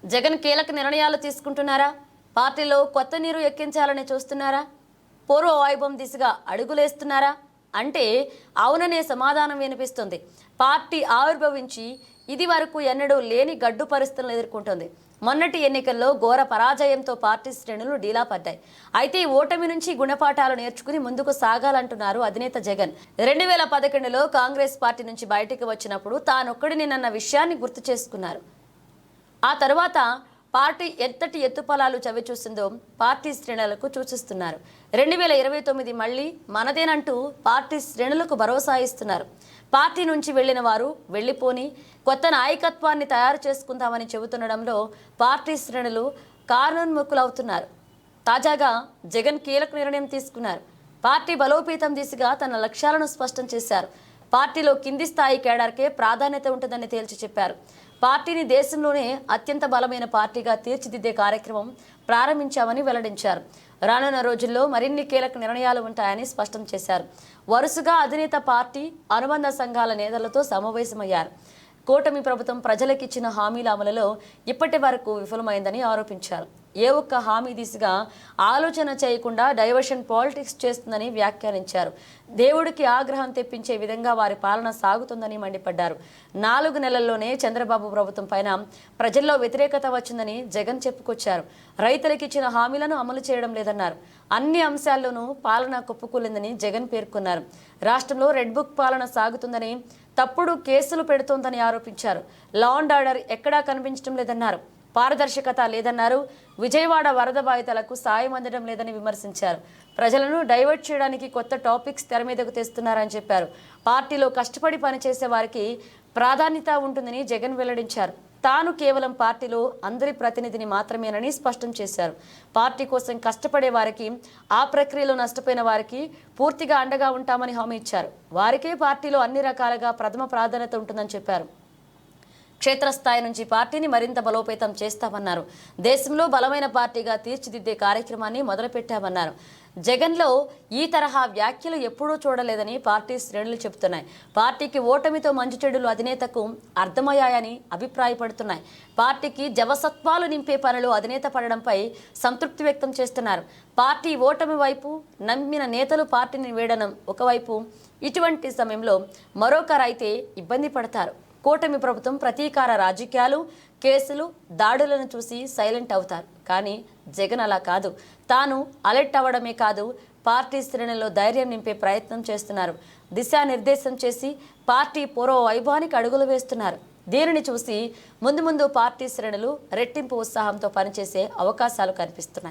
జగన్ కీలక నిర్ణయాలు తీసుకుంటున్నారా? పార్టీలో కొత్త నీరు ఎక్కించాలని చూస్తున్నారా? పూర్వ వైభవం దిశగా అడుగులేస్తున్నారా అంటే అవుననే సమాధానం వినిపిస్తుంది. పార్టీ ఆవిర్భవించి ఇది వరకు ఎన్నడూ లేని గడ్డు పరిస్థితులను ఎదుర్కొంటుంది. మొన్నటి ఎన్నికల్లో ఘోర పరాజయంతో పార్టీ శ్రేణులు డీలా పడ్డాయి. అయితే ఈ ఓటమి నుంచి గుణపాఠాలు నేర్చుకుని ముందుకు సాగాలంటున్నారు అధినేత జగన్. 2011లో కాంగ్రెస్ పార్టీ నుంచి బయటికి వచ్చినప్పుడు తానొక్కడినేనన్న విషయాన్ని గుర్తు చేసుకున్నారు. ఆ తర్వాత పార్టీ ఎంతటి ఎత్తుపలాలు చవిచూసిందో పార్టీ శ్రేణులకు సూచిస్తున్నారు. 2029 మళ్ళీ మనదేనంటూ పార్టీ శ్రేణులకు భరోసా ఇస్తున్నారు. పార్టీ నుంచి వెళ్లిన వారు వెళ్లిపోని కొత్త నాయకత్వాన్ని తయారు చేసుకుందామని చెబుతుండడంలో పార్టీ శ్రేణులు కారణోన్ముఖులవుతున్నారు. తాజాగా జగన్ కీలక నిర్ణయం తీసుకున్నారు. పార్టీ బలోపేతం దిశగా తన లక్ష్యాలను స్పష్టం చేశారు. పార్టీలో కింది స్థాయి కేడర్కే ప్రాధాన్యత ఉంటుందని తేల్చి చెప్పారు. పార్టీని దేశంలోనే అత్యంత బలమైన పార్టీగా తీర్చిదిద్దే కార్యక్రమం ప్రారంభించామని వెల్లడించారు. రానున్న రోజుల్లో మరిన్ని కీలక నిర్ణయాలు ఉంటాయని స్పష్టం చేశారు. వరుసగా అధినేత పార్టీ అనుబంధ సంఘాల నేతలతో సమావేశమయ్యారు. కూటమి ప్రభుత్వం ప్రజలకిచ్చిన హామీల అమలులో ఇప్పటి వరకు విఫలమైందని ఆరోపించారు. ఏ ఒక్క హామీ దిశగా ఆలోచన చేయకుండా డైవర్షన్ పాలిటిక్స్ చేస్తుందని వ్యాఖ్యానించారు. దేవుడికి ఆగ్రహం తెప్పించే విధంగా వారి పాలన సాగుతుందని మండిపడ్డారు. 4 నెలల్లోనే చంద్రబాబు ప్రభుత్వం పైన ప్రజల్లో వ్యతిరేకత వచ్చిందని జగన్ చెప్పుకొచ్చారు. రైతులకు ఇచ్చిన హామీలను అమలు చేయడం లేదన్నారు. అన్ని అంశాల్లోనూ పాలన కుప్పకూలిందని జగన్ పేర్కొన్నారు. రాష్ట్రంలో రెడ్ బుక్ పాలన సాగుతుందని, తప్పుడు కేసులు పెడుతోందని ఆరోపించారు. లా అండ్ ఆర్డర్ ఎక్కడా కనిపించడం లేదన్నారు. పారదర్శకత లేదన్నారు. విజయవాడ వరద బాధితులకు సాయం అందడం లేదని విమర్శించారు. ప్రజలను డైవర్ట్ చేయడానికి కొత్త టాపిక్స్ తెర మీదకు తెస్తున్నారని చెప్పారు. పార్టీలో కష్టపడి పనిచేసే వారికి ప్రాధాన్యత ఉంటుందని జగన్ వెల్లడించారు. తాను కేవలం పార్టీలో అందరి ప్రతినిధిని మాత్రమేనని స్పష్టం చేశారు. పార్టీ కోసం కష్టపడే వారికి, ఆ ప్రక్రియలో నష్టపోయిన వారికి పూర్తిగా అండగా ఉంటామని హామీ ఇచ్చారు. వారికే పార్టీలో అన్ని రకాలుగా ప్రథమ ప్రాధాన్యత ఉంటుందని చెప్పారు. క్షేత్రస్థాయి నుంచి పార్టీని మరింత బలోపేతం చేస్తామన్నారు. దేశంలో బలమైన పార్టీగా తీర్చిదిద్దే కార్యక్రమాన్ని మొదలుపెట్టామన్నారు. జగన్లో ఈ తరహా వ్యాఖ్యలు ఎప్పుడూ చూడలేదని పార్టీ శ్రేణులు చెబుతున్నాయి. పార్టీకి ఓటమితో మంచి చెడులు అధినేతకు అర్థమయ్యాయని అభిప్రాయపడుతున్నాయి. పార్టీకి జవసత్వాలు నింపే పనులు అధినేత పడడంపై సంతృప్తి వ్యక్తం చేస్తున్నారు. పార్టీ ఓటమి వైపు నమ్మిన నేతలు పార్టీని వీడడం ఒకవైపు, ఇటువంటి సమయంలో మరొకరైతే ఇబ్బంది పడతారు. కూటమి ప్రభుత్వం ప్రతీకార రాజకీయాలు, కేసులు, దాడులను చూసి సైలెంట్ అవుతారు. కానీ జగన్ అలా కాదు. తాను అలర్ట్ అవ్వడమే కాదు, పార్టీ శ్రేణుల్లో ధైర్యం నింపే ప్రయత్నం చేస్తున్నారు. దిశానిర్దేశం చేసి పార్టీ పూర్వ వైభవానికి అడుగులు వేస్తున్నారు. దీనిని చూసి ముందు పార్టీ శ్రేణులు రెట్టింపు ఉత్సాహంతో పనిచేసే అవకాశాలు కనిపిస్తున్నాయి.